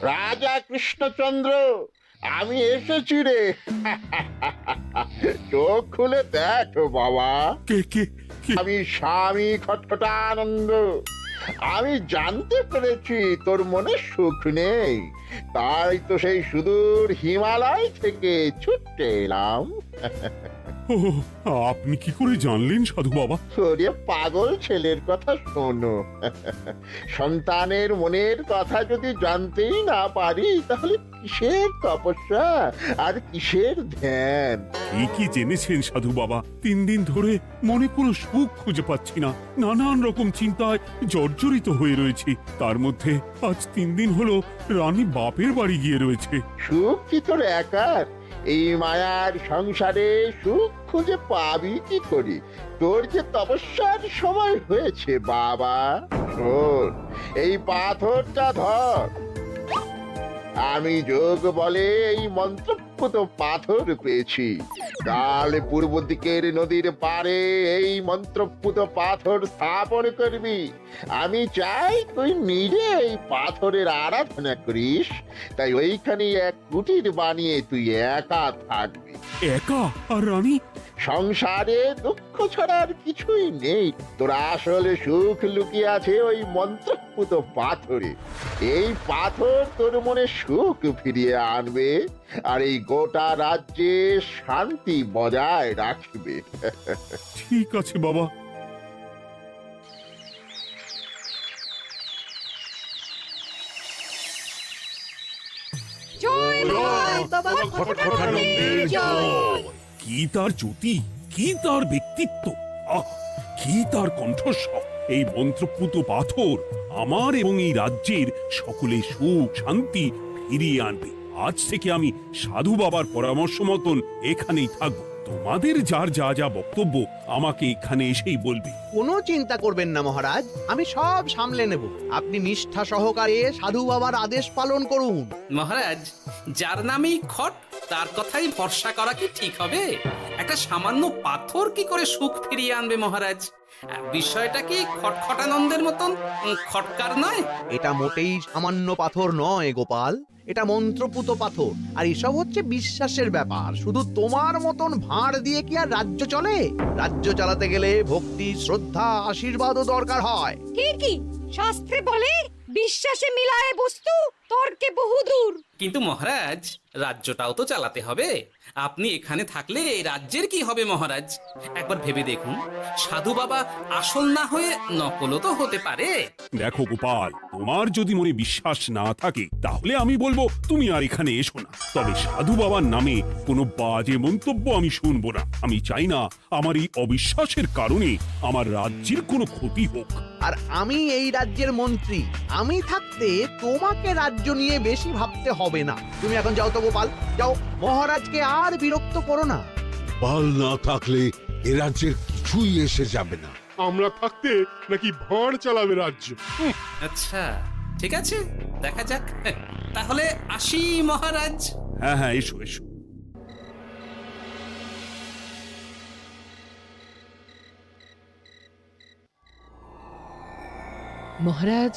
রাজা কৃষ্ণচন্দ্র, আমি এসেছি রে। চোখ খুলে দেখো বাবা, কে কে কে? আমি স্বামী খটখটানন্দ। আমি জানতে পেরেছি তোর মনে সুখ নেই, তাই তো সেই সুদূর হিমালয় থেকে ছুটে এলাম। ও, আপনি কি করে জানলেন সাধু বাবা? ওরে পাগল ছেলের কথা শোনো। সন্তানের মনের কথা যদি জানতেই না পারি, তাহলে কিসের তপস্যা আর কিসের ধ্যান? কি জেনেছেন সাধু বাবা? 3 দিন ধরে মনে কোনো সুখ খুঁজে পাচ্ছি না, নানান রকম চিন্তায় জর্জরিত হয়ে রয়েছি। তার মধ্যে আজ 3 দিন হলো রানী বাপের বাড়ি গিয়ে রয়েছে। সুখ কি তোর একার? এই মায়ার সংসারে সুখ খুঁজে পাবি কি করে? তোর যে তপস্যার সময় হয়েছে বাবা। শোন, এই পাথরটা ধর। আমি যোগ বলে এই মন্ত্রপুত পাথর পেয়েছি। কাল পূর্ব দিকের নদীর পাড়ে এই মন্ত্রপুত পাথর স্থাপন করবি। আমি চাই তুই নিজে এই পাথরের আরাধনা করিস। তাই ওইখানে এক কুটির বানিয়ে তুই একা থাকবি। একা? আর রানী? সংসারে দুঃখ ছাড়ার কিছুই নেই। তোর আসলে সুখ লুকিয়ে আছে ওই মন্ত্রপুত পাথরে। এই পাথর তোর মনে সুখ ফিরিয়ে আনবে আর এই গোটা রাজ্যে শান্তি বজায় রাখবে। ঠিক আছে বাবা। জয় বাবা খটখটানন্দের জয়। কি তার জ্যোতি, কি তার ব্যক্তিত্ব, আহ, কি তার কণ্ঠস্বর! এই মন্ত্রপুত পাথর আমার এবং এই রাজ্যের সকলে সুখ শান্তি ফিরিয়ে আনবে। আজ থেকে আমি সাধু বাবার পরামর্শ মতন এখানেই থাকবো। তোমাদের যার যা যা বক্তব্য আমাকে এখানে এসেই বলবে। কোনো চিন্তা করবেন না মহারাজ, আমি সব সামলে নেব। আপনি নিষ্ঠা সহকারে সাধু বাবার আদেশ পালন করুন। মহারাজ, যার নামেই খট তার কথাই ভরসা করা কি ঠিক হবে? একটা সামান্য পাথর কি করে সুখ ফিরিয়ে আনবে মহারাজ? বিষয়টা কি খটখটানন্দের মতন খটকার নয়? এটা মোটেই সামান্য পাথর নয় গোপাল, এটা মন্ত্রপুত পাথর। আর এসব হচ্ছে বিশ্বাসের ব্যাপার। শুধু তোমার মতন ভাঁড় দিয়ে কি আর রাজ্য চলে? রাজ্য চালাতে গেলে ভক্তি, শ্রদ্ধা, আশীর্বাদও দরকার হয়। ঠিকই, শাস্ত্রে বলে বিশ্বাসে মিলায় বস্তু তর্কে বহুদূর। কিন্তু মহারাজ, রাজ্যটাও তো চালাতে হবে। আপনি এখানে থাকলে এই রাজ্যের কি হবে মহারাজ? একবার ভেবে দেখুন, সাধু বাবা আসল না হয়ে নকলও তো হতে পারে। দেখো গোপাল, তোমার যদি মনে বিশ্বাস না থাকে তাহলে আমি বলবো তুমি আর এখানে এসো না। তবে সাধু বাবার নামে কোনো বাজে মন্তব্য আমি শুনবো না। আমি চাই না আমার এই অবিশ্বাসের কারণে আমার রাজ্যের কোনো ক্ষতি হোক। আর আমি এই রাজ্যের মন্ত্রী, আমি থাকতে তোমাকে রাজ্য নিয়ে বেশি ভাবতে হবে না। তুমি এখন যাও তো গোপাল, যাও। মহারাজকে আর বিরক্ত করো না। বাল না থাকলে এ রাজ্যের কিছুই এসে যাবে না। আমরা থাকতে নাকি ভাঁড় চালাবে রাজ্য? আচ্ছা, ঠিক আছে, দেখা যাক। তাহলে আসি মহারাজ। হ্যাঁ হ্যাঁ, এসো এসো। মহারাজ,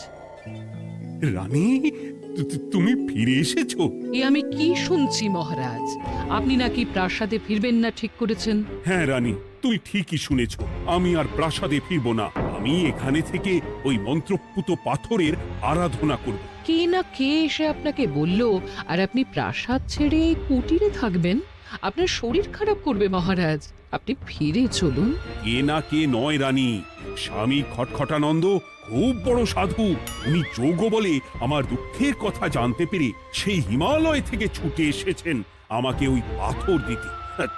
রানী, তুমি ফিরে এসেছো? এ আমি কি শুনছি মহারাজ? আপনি নাকি প্রাসাদে ফিরবেন না ঠিক করেছেন? হ্যাঁ রানী, তুমি ঠিকই শুনেছ। আমি আর প্রাসাদে ফিরবো না। আমি এখানে থেকে ওই মন্ত্রপুত পাথরের আরাধনা করব। কে না কে এসে আপনাকে বলল আর আপনি প্রাসাদ ছেড়ে এই কুটিরে থাকবেন? আপনার শরীর খারাপ করবে মহারাজ, আপনি ফিরে চলুন। কে না কে নয় রানী, স্বামী খটখটানন্দ খুব বড় সাধু। উনি যোগ বলে আমার দুঃখের কথা জানতে পেরে সেই হিমালয় থেকে ছুটে এসেছেন আমাকে ওই পাথর দিতে।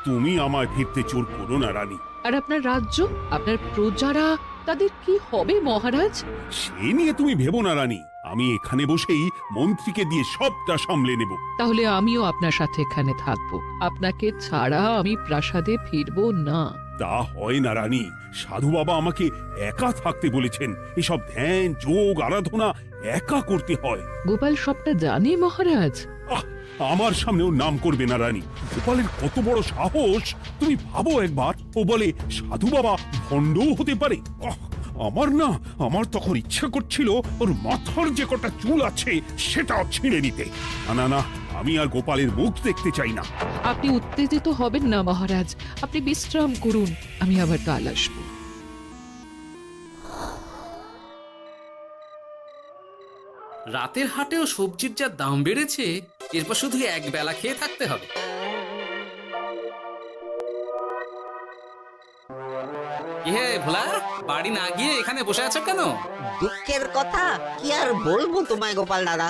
তুমি আমায় ফিরতে জোর করো না রানী। আর আপনার রাজ্য, আপনার প্রজারা, তাদের কি হবে মহারাজ? সে নিয়ে তুমি ভেবো না রানী, আমি এখানে বসেই মন্ত্রীকে দিয়ে সবটা সামলে নেব। তাহলে আমিও আপনার সাথে এখানে থাকবো। আপনাকে ছাড়া আমি প্রাসাদে ফিরবো না। তা হয় না রানী, সাধু বাবা আমাকে একা থাকতে বলেছেন। এসব ধ্যান যোগ আরাধনা একা করতে হয়। গোপাল সবটা জানে মহারাজ। আহ, আমার সামনেও নাম করবে না রানী। গোপালের কত বড় সাহস তুমি ভাবো একবার। ও বলে সাধু বাবা ভণ্ডও হতে পারে। আমার তখন ইচ্ছা করছিল ওর মাথার যে কটা চুল আছে সেটাও ছিঁড়ে নিতে। না, আমি আর গোপালের মুখ দেখতে চাই না। আপনি উত্তেজিত হবেন না মহারাজ, আপনি বিশ্রাম করুন, আমি আবার কাল আসবো। রাতের হাটেও সবজির যা দাম বেড়েছে, এরপর শুধু এক বেলা খেয়ে থাকতে হবে। কি হে ভোলা, বাড়ি না গিয়ে এখানে বসে আছো কেন? দুঃখের কথা কি আর বলবো তোমায় গোপাল দাদা।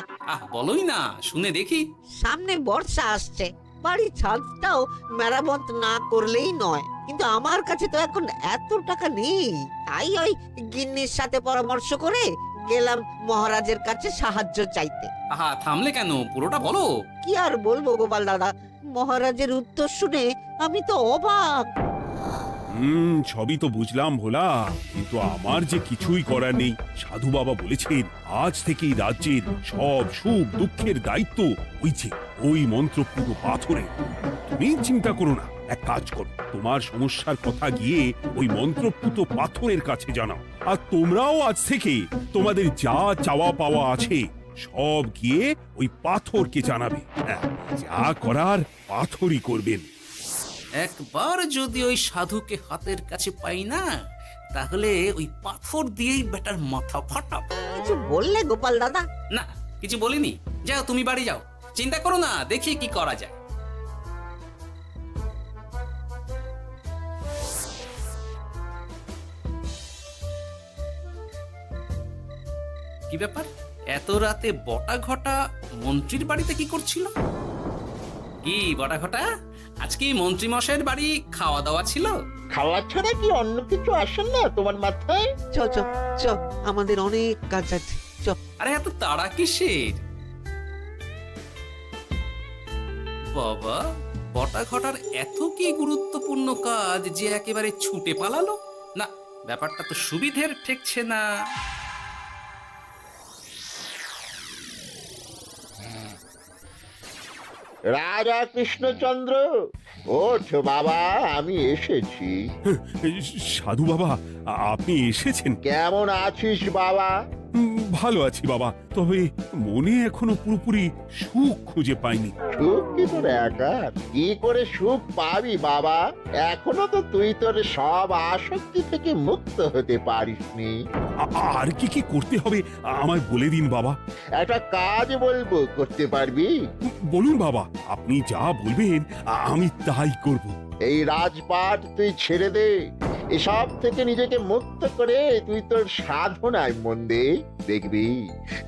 বলোই না, শুনে দেখি। সামনে বর্ষা আসছে, বাড়ির ছাদটাও মেরামত না করলেই নয়, কিন্তু আমার কাছে তো এখন এত টাকা নেই। তাই ওই গিন্নির সাথে পরামর্শ করে গেলাম মহারাজের কাছে সাহায্য চাইতে। থামলে কেন, পুরোটা বলো। কি আর বলবো গোপাল দাদা, মহারাজের উত্তর শুনে আমি তো অবাক। সবই তো বুঝলাম ভোলা, কিন্তু আমার যে কিছুই করার নেই। সাধু বাবা বলেছেন আজ থেকেই রাজ্যের সব সুখ দুঃখের দায়িত্ব ওই মন্ত্রপুত পাথরে। তুমি চিন্তা করো না, এক কাজ করো, তোমার সমস্যার কথা গিয়ে ওই মন্ত্রপুত পাথরের কাছে জানাও। আর তোমরাও আজ থেকে তোমাদের যা চাওয়া পাওয়া আছে সব গিয়ে ওই পাথরকে জানাবে। যা করার পাথরই করবেন। একবার যদি ওই সাধুকে হাতের কাছে পাই না, তাহলে ওই পাথর দিয়েই বেটার মাথা ফাটাব। কিছু বললে গোপাল দাদা? না, কিছু বলিনি। যাও, তুমি বাড়ি যাও, চিন্তা করো না, দেখি কি করা যায়। কি ব্যাপার, এত রাতে বটা ঘটা মন্ত্রীর বাড়িতে কি করছিল? কি বটা ঘটা, আজকে মন্ত্রী মশাইয়ের বাড়ি খাওয়া দাওয়া ছিল? খাওয়া ছাড়া কি অন্য কিছু আসে না তোমার মাথায়? চ চ চ, আমাদের অনেক কাজ আছে, চ। আরে এত তাড়া কিসের? বাবা, বটা ঘটার এত কি গুরুত্বপূর্ণ কাজ যে একেবারে ছুটে পালালো? না, ব্যাপারটা তো সুবিধের ঠেকছে না। রাজা কৃষ্ণচন্দ্র, ওঠ বাবা, আমি এসেছি। সাধু বাবা, আপনি এসেছেন? কেমন আছিস বাবা? ভালো আছি বাবা, তবে মনে এখনো পুরোপুরি সুখ খুঁজে পাইনি। সুখ কি তোর একার? কি করে সুখ পাবি বাবা? এখনো তো তুই তোর সব আসক্তি থেকে মুক্ত হতে পারিসনি। আর কি কি করতে হবে আমায় বলে দিন বাবা। একটা কাজ বলবো, করতে পারবি? বলুন বাবা, আপনি যা বলবেন আমি তাই করব। এই রাজপাট তুই ছেড়ে দে, এসব থেকে নিজেকে মুক্ত করে তুই তোর সাধনায় মন দে, দেখবি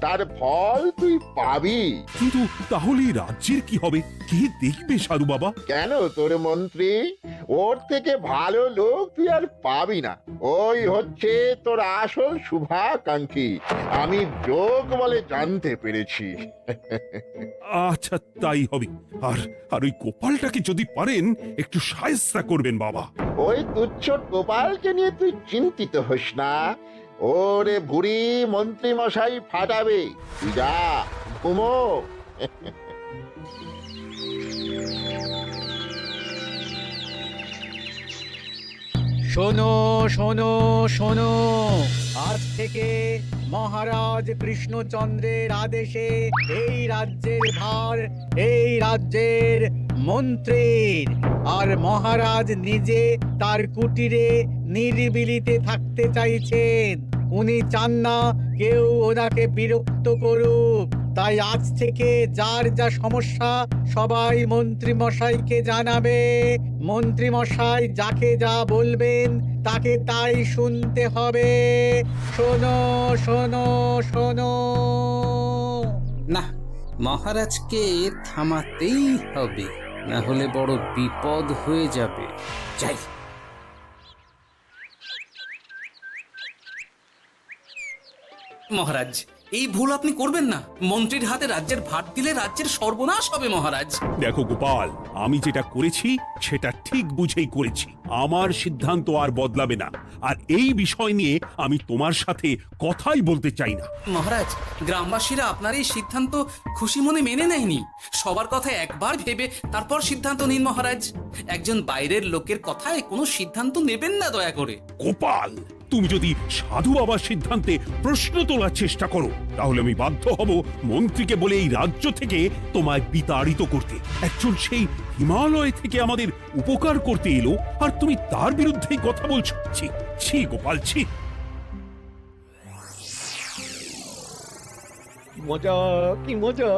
তার ফল তুই পাবি। কিন্তু তাহলে রাজ্যের কি হবে? কে দেখবে সাধু বাবা? কেন, তোর মন্ত্রী? ওর থেকে ভালো লোক তুই আর পাবি না। ওই হচ্ছে তোর আসল শুভাকাঙ্ক্ষী, আমি যোগ বলে জানতে পেরেছি। আচ্ছা, তাই হবে। আর ওই গোপালটাকে যদি পারেন একটু সাহায্য করবেন বাবা। ওই তুচ্ছ গোপালকে নিয়ে তুই চিন্তিত হোস না, ওরে বুড়ি মন্ত্রী মশাই ফাটাবে। তুই যা, ঘুমো। শোনো শোনো শোনো, আজ থেকে মহারাজ কৃষ্ণচন্দ্রের আদেশে এই রাজ্যের ভার এই রাজ্যের মন্ত্রীর। আর মহারাজ নিজে তার কুটিরে নিরিবিলিতে থাকতে চাইছেন। উনি চান না কেউ ওনাকে বিরক্ত করুক। তাই আজ থেকে যার যা সমস্যা সবাই মন্ত্রী মশাইকে জানাবে। মন্ত্রী মশাই যাকে যা বলবেন তাকে তাই শুনতে হবে। শোনো শোনো শোনো। না, মহারাজকে থামাতেই হবে, না হলে বড় বিপদ হয়ে যাবে। যাই। মহারাজ, এই ভুল আপনি করবেন না। মন্ত্রীর হাতে রাজ্যের ভার দিলে রাজ্যের সর্বনাশ হবে মহারাজ। দেখো গোপাল, আমি যেটা করেছি সেটা ঠিক বুঝেই করেছি। আমার সিদ্ধান্ত আর বদলাবে না। আর এই বিষয় নিয়ে আমি তোমার সাথে কথাই বলতে চাই না। মহারাজ, গ্রামবাসীরা আপনার এই সিদ্ধান্ত খুশি মনে মেনে নেয়নি। সবার কথা একবার ভেবে তারপর সিদ্ধান্ত নিন মহারাজ। একজন বাইরের লোকের কথায় কোনো সিদ্ধান্ত নেবেন না দয়া করে। গোপাল, তুমি যদি সাধু বাবার সিদ্ধান্তে প্রশ্ন তোলার চেষ্টা করো তাহলে আমি বাধ্য হব মন্ত্রীকে বলে এই রাজ্য থেকে তোমায় বিতাড়িত করতে। একজন সেই হিমালয় থেকে আমাদের উপকার করতে এলো আর তুমি তার বিরুদ্ধেই কথা বলছো। ছি ছি গোপাল, ছি। মজা, কি মজা!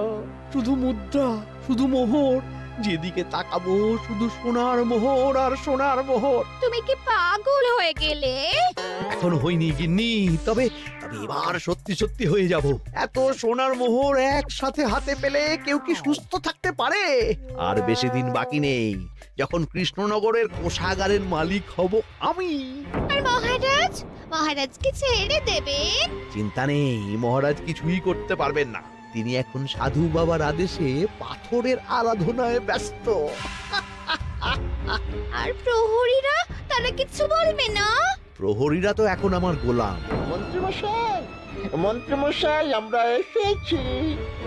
শুধু মুদ্রা, শুধু মোহর, যেদিকে তাকাবো শুধু সোনার মোহর আর সোনার মোহর। তুমি কি পাগল হয়ে গেলে? এখন হইনি গিন্নি, তবে এবার সত্যি সত্যি হয়ে যাব। এত সোনার মোহর একসাথে হাতে পেলে কেউ কি সুস্থ থাকতে পারে? আর বেশি দিন বাকি নেই যখন কৃষ্ণনগরের কোষাগারের মালিক হব আমি। আর মহারাজকে ছেড়ে দেবেন? চিন্তা নেই, মহারাজ কিছুই করতে পারবেন না। তিনি এখন সাধু বাবার আদেশে পাথরের আরাধনায় ব্যস্ত। আর প্রহরীরা, তারা কিছু বলবে না? প্রহরীরা তো এখন আমার গোলাম। মন্ত্রীমশাই আমরা এসেছি।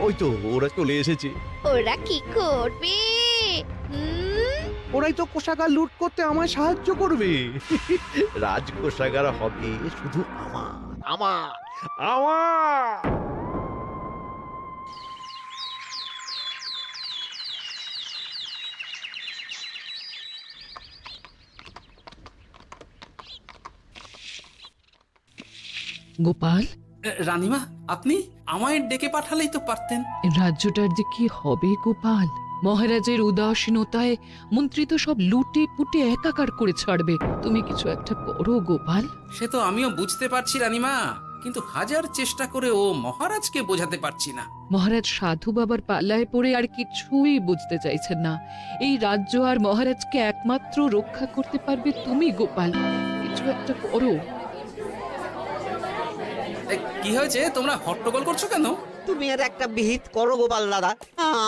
ওই তো ওরা চলে এসেছে। ওরা কি করবে? ওরাই তো কোষাগার লুট করতে আমায় সাহায্য করবে। রাজকোষাগার হবে শুধু আমার, আমার, আমার। গোপাল, রানীমা, আপনি আমায় ডেকে পাঠালেই তো পারতেন। রাজ্যটার যে কি হবে গোপাল? মহারাজের উদাসীনতায় মন্ত্রী তো সব লুটে পুটে একাকার করে ছাড়বে। তুমি কিছু একটা করো গোপাল। সে তো আমিও বুঝতে পারছি রানীমা, কিন্তু হাজার চেষ্টা করে ও মহারাজকে বোঝাতে পারছি না। মহারাজ সাধু বাবার পাল্লায় পড়ে আর কিছুই বুঝতে চাইছেন না। এই রাজ্য আর মহারাজকে একমাত্র রক্ষা করতে পারবে তুমি গোপাল। কিছু একটা করো। কি হয়েছে, তোমরা হট্টগোল করছো কেন? তুমি আর একটা বিহিত করো গোপাল দাদা,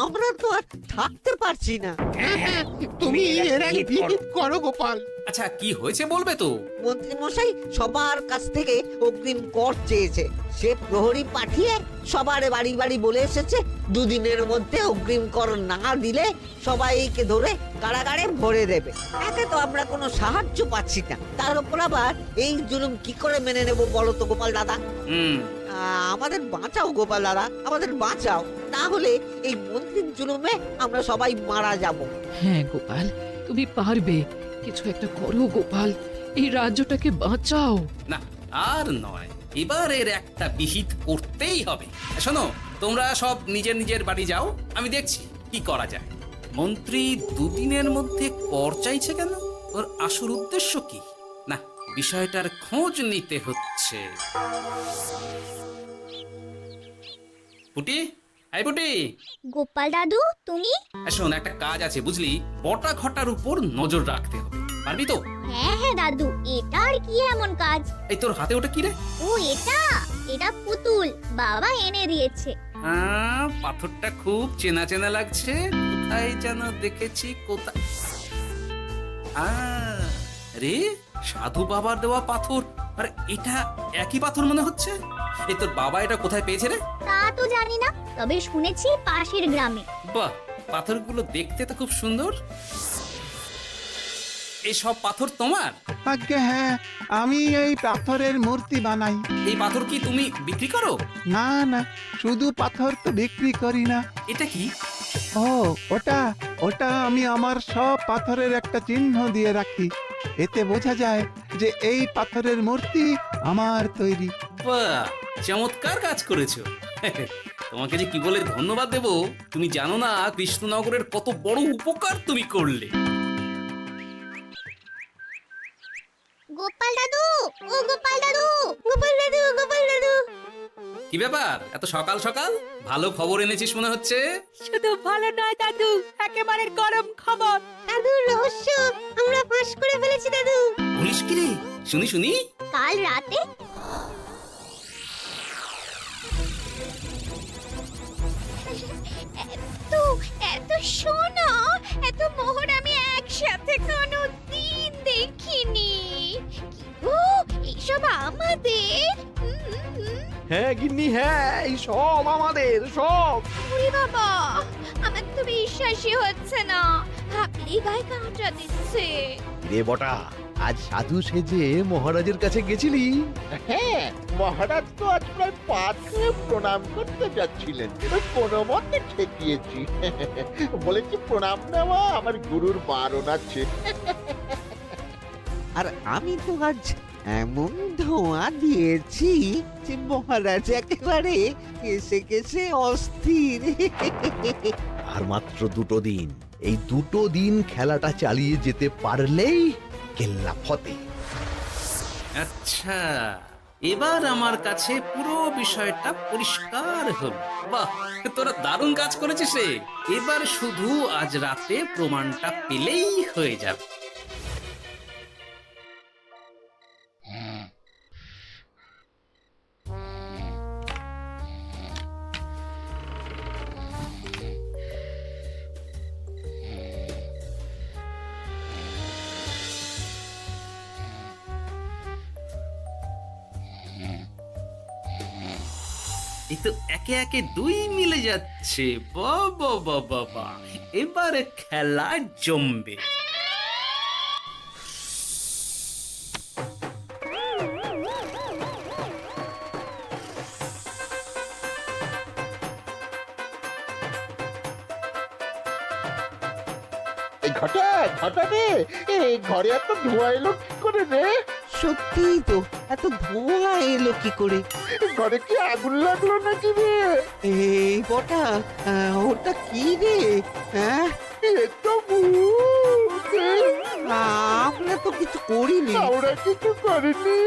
আমরা তো আর থাকতে পারছি না। তুমি এর এক বিহিত করো গোপাল। আচ্ছা, কি হয়েছে বলবে তো? মন্ত্রী মশাই সবার কাছ থেকে অগ্রিম কর চেয়েছে। সে প্রহরী পাঠিয়ে সবার বাড়ি বাড়ি বলে এসেছে দুদিনের মধ্যে অগ্রিম কর না দিলে সবাইকে ধরে কারাগারে ভরে দেবে। একে তো আমরা কোনো সাহায্য পাচ্ছি না, তার উপর আবার এই জুলুম কি করে মেনে নেব বলো তো গোপাল দাদা? আমাদের বাঁচাও গোপাল দাদা, আমাদের বাঁচাও, না হলে এই মন্ত্রীর জুলুমে আমরা সবাই মারা যাব। হ্যাঁ গোপাল, তুমি পারবে। কিছু একটা করো গোপাল, এই রাজ্যটাকে বাঁচাও। না, আর নয়, এবার এর একটা বিহিত করতেই হবে। শোনো, তোমরা সব নিজের নিজের বাড়ি যাও, আমি দেখছি কি করা যায়। মন্ত্রী দুদিনের মধ্যে কর চাইছে কেন? ওর আসল উদ্দেশ্য কি? না, বিষয়টার খোঁজ নিতে হচ্ছে। পুটি, এই পুটি। গোপাল দাদু, তুমি? শোন, একটা কাজ আছে বুঝলি, বটা ঘটার উপর নজর রাখতে হবে। পারবি তো? হ্যাঁ হ্যাঁ দাদু, এটা আর কি এমন কাজ? এই তোর হাতে ওটা কি রে? ও এটা পুতুল, বাবা এনে দিয়েছে। পাথরটা খুব চেনা চেনা লাগছে, কোথায় যেন দেখেছি। কোথায়? রে, সাধু বাবার দেওয়া পাথর। আর এটা একই পাথর মনে হচ্ছে। এই তোর বাবা এটা কোথায় পেয়েছে রে? তা তো জানি না, তবে শুনেছি পাশের গ্রামে। বাহ, পাথরগুলো দেখতে তো খুব সুন্দর। এই সব পাথর তোমার? আজ্ঞে হ্যাঁ, আমি এই পাথরের মূর্তি বানাই। এই পাথর কি তুমি বিক্রি করো? না না, শুধু পাথর তো বিক্রি করি না। এটা কি? ও, ওটা আমি আমার সব পাথরের একটা চিহ্ন দিয়ে রাখি। এতে বোঝা যায় যে এই পাথরের মূর্তি আমার তৈরি। বাহ, চমৎকার কাজ করেছো। তোমাকে যে কি বলে ধন্যবাদ দেব তুমি জানো না। কৃষ্ণনগরের কত বড় উপকার তুমি করলে। গোপাল দাদু, ও গোপাল দাদু, গোপাল দাদু, গোপাল দাদু। কি ব্যাপার, এত সকাল সকাল? ভালো খবর এনেছিস মনে হচ্ছে। শুধু ভালো নয় দাদু, একেবারে গরম খবর। দাদু, রহস্য আমরা ফাঁস করে ফেলেছি দাদু। বলিস কি রে? শুনি শুনি। কাল রাতে এত সোনা, এত মোহর আমি একসাথে কোনো দিন দেখিনি। ও, এইসব আমাদের? হ্যাঁ গিন্নি, হ্যাঁ, এই সব আমাদের, সব। ওরে বাবা, আমার তো বিশ্বাসই হচ্ছে না, ভাবলেই গায়ে কাঁটা দিচ্ছে। রে বটা, আজ সাধু সেজে মহারাজের কাছে গেছিলি? হ্যাঁ, মহারাজ তো আজ প্রায় পা ছুঁয়ে প্রণাম করতে যাচ্ছিলেন, ওই কোনো মতে ঠেকিয়েছি। বলেছি প্রণাম নেওয়া আমার গুরুর বারণ আছে। আর আমি তো আজ এমন ধোঁয়া দিয়েছি যে মহারাজ একেবারে কেসে কেসে অস্থির। আর মাত্র 2 দিন, এই 2 দিন খেলাটা চালিয়ে যেতে পারলেই কেল্লা ফতে। আচ্ছা, এবার আমার কাছে পুরো বিষয়টা পরিষ্কার হলো। বাহ, তোরা দারুণ কাজ করেছিস রে। এবার শুধু আজ রাতে প্রমাণটা পেলেই হয়ে যাবে। এই তো একে একে 2 মিলে যাচ্ছে। বাবা বাবা বাবা, এবার খেলা জমবে। এই ঘটা ঘটা রে, এই ঘরে এত ধোঁয়া এলো কি করে রে? সত্যিই তো, এত ধোঁয়া এলো কি করে? ঘরে কি আগুন লাগলো নাকি রে? এই বটা, ওটা কি রে? হ্যাঁ, এ তো ভূত। আমরা তো কিছু করিনি। আমরা কিছু করিনি,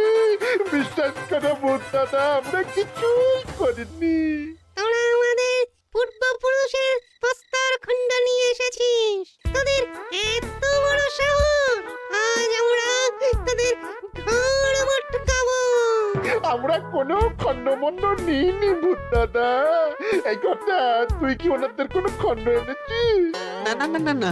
বিশ্বাস করো ভূত দাদা, আমরা কিছুই করিনি। তোরা আমাদের পূর্বপুরুষের প্রস্তর খণ্ড নিয়ে এসেছিস, তোদের এত বড় সাহস! আজ আমরা তোদের ঘাড় মটকাবো। আমরা কোনো খণ্ডমণ্ড নিইনি ভূত দাদা। এই কথা, তুই কি ওনাদের কোনো খণ্ড এনেছিস? না না না না না,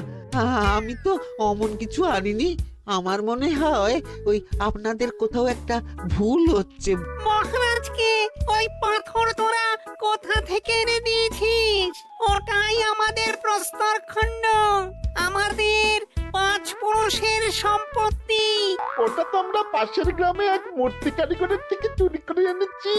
আমি তো অমন কিছু আনিনি। আমার মনে হয় ওই আপনাদের কোথাও একটা ভুল হচ্ছে। মহারাজকে ওই পাথর তোরা কোথা থেকে এনে দিয়েছিস? ওটাই আমাদের প্রস্তর খণ্ড, আমাদের 5 পুরুষের সম্পত্তি। ওটা তো আমরা পাশের গ্রামে এক মূর্তি কারিগরের থেকে চুরি করে এনেছি।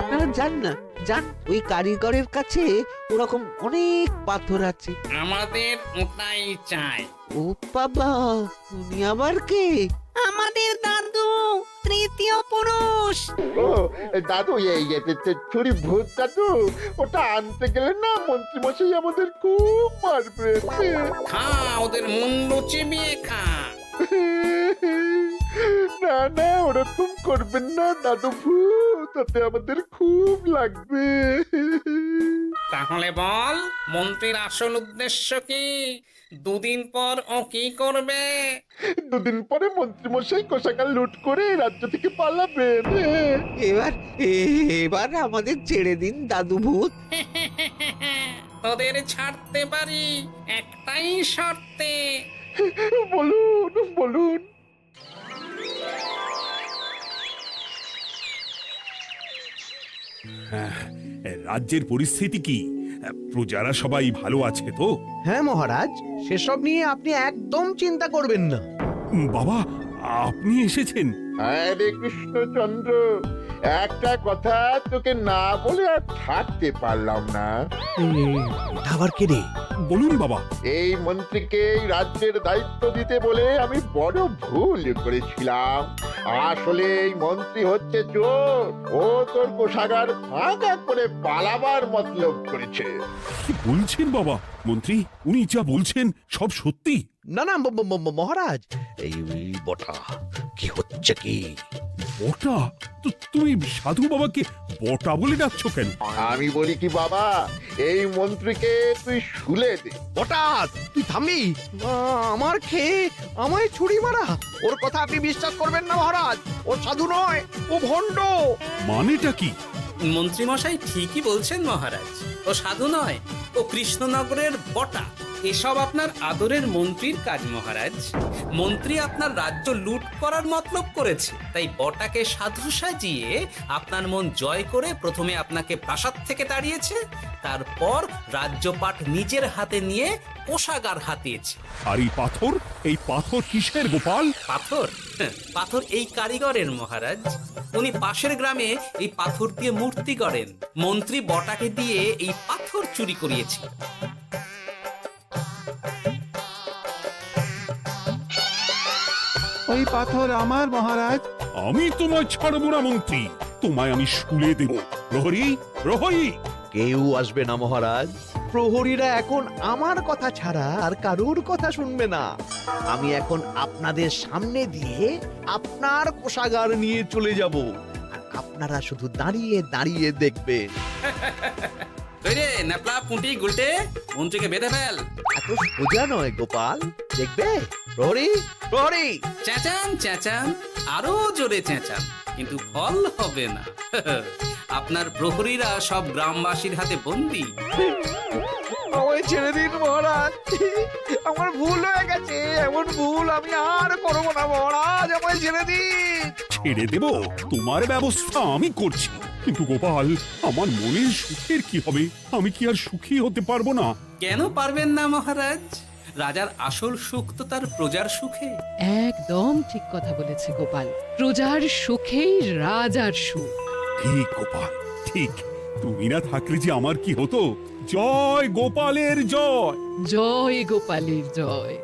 আপনারা যান না, যান, ওই কারিগরের কাছে ওরকম অনেক পাথর আছে। আমাদের ওটাই চাই। ও বাবা, উনি আবার কে? আমাদের দাদু, তৃতীয় পুরুষ। ও দাদু, এই ছুরি ভূত দাদু, ওটা আনতে গেলে না মন্ত্রীমশাই আমাদের খুব মারবে। খা, ওদের মুন্ডু চিবিয়ে খা। না না, ওরকম করবেন না দাদু ভূত, তাতে আমাদের খুব লাগবে। তাহলে বল, মন্ত্রীর আসল উদ্দেশ্য কি? 2 দিন পর ও কি করবে? 2 দিন পরে মন্ত্রীমশাই কোষাগার লুট করে রাজ্য থেকে পালাবেন। এবার আমাদের ছেড়ে দিন দাদু ভূত। তোদের ছাড়তে পারি একটাই শর্তে। বলুন বলুন। রাজ্যের পরিস্থিতি কি? প্রজারা সবাই ভালো আছে তো? হ্যাঁ মহারাজ, সেসব নিয়ে আপনি একদম চিন্তা করবেন না। বাবা, আপনি এসেছেন? আরে কৃষ্ণচন্দ্র, একটা কথা তোকে না বলে আর থাকতে পারলাম না। এটা আবার কে রে? বলুন বাবা। এই মন্ত্রীকে এই রাজ্যের দায়িত্ব দিতে বলে আমি বড় ভুল করেছিলাম। আসলে এই মন্ত্রী হচ্ছে চোর, ও তোর কোষাগার ফাঁকা করে পালাবার মতলব করেছে। কি বলছেন বাবা? মন্ত্রী, উনি যা বলছেন সব সত্যি? না না মহারাজ, এই বটা কি হচ্ছে কি? বটা? তো তুমি সাধু বাবাকে বটা বলে ডাকছো কেন? আমি বলি কি বাবা, এই মন্ত্রীকে তুই শুলে দে। বটা, তুই থামবি? আমার খেয়ে আমায় ছুরি মারা? ওর কথা আপনি বিশ্বাস করবেন না মহারাজ, ও সাধু নয়, ও ভণ্ড। মানেটা কি? মন্ত্রীমশাই ঠিকই বলছেন মহারাজ, ও সাধু নয়, ও কৃষ্ণনগরের বটা। এসব আপনার আদরের মন্ত্রীর কাজ মহারাজ। মন্ত্রী আপনার রাজ্য লুট করার মতলব করেছে, তাই বটাকে সাধু সাজিয়ে আপনার মন জয় করে প্রথমে আপনাকে প্রাসাদ থেকে তাড়িয়েছে, তারপর রাজ্যপাট নিজের হাতে নিয়ে কোষাগার হাতিয়েছে। আর এই পাথর কিসের গোপাল? পাথর? পাথর এই কারিগরের মহারাজ। উনি পাশের গ্রামে এই পাথর দিয়ে মূর্তি গড়েন। মন্ত্রী বটাকে দিয়ে এই পাথর চুরি করিয়েছে। ওই পাথর আমার মহারাজ। আমি তোমায় ছাড়বো না মন্ত্রী, তোমায় আমি শুলে দেব। প্রহরী, প্রহরী! কেউ আসবে না মহারাজ। প্রহরীরা এখন আমার কথা ছাড়া আর কারোর কথা শুনবে না। আমি এখন আপনাদের সামনে দিয়ে আপনার কোষাগার নিয়ে চলে যাব, আর আপনারা শুধু দাঁড়িয়ে দাঁড়িয়ে দেখবেন। রে ন্যাপলা পুঁটি গুলটে, মন্ত্রীকে বেঁধে ফেল। এত সোজা নয় গোপাল, দেখবে? প্রহরী, প্রহরী! চেঁচান চেঁচান, আরো জোরে চেঁচান, কিন্তু ফল হবে না। আপনার প্রহরীরা সব গ্রামবাসীর হাতে বন্দী। আমায় ছেড়ে দিন মহারাজ, আমার ভুল হয়ে গেছে। এমন ভুল আমি আর করবো না মহারাজ, আমায় ছেড়ে দিন। ছেড়ে দেব? তোমার ব্যবস্থা আমি করছি। কিন্তু গোপাল, আমার মনের সুখের কি হবে? আমি কি আর সুখী হতে পারবো না? কেন পারবেন না মহারাজ? রাজার আসল সুখ তো তার প্রজার সুখে। একদম ঠিক কথা বলেছে গোপাল। প্রজার সুখেই রাজার সুখ। ঠিক গোপাল, ঠিক। তুমি না থাকলে যে আমার কি হতো? জয় গোপালের জয়! জয় গোপালের জয়।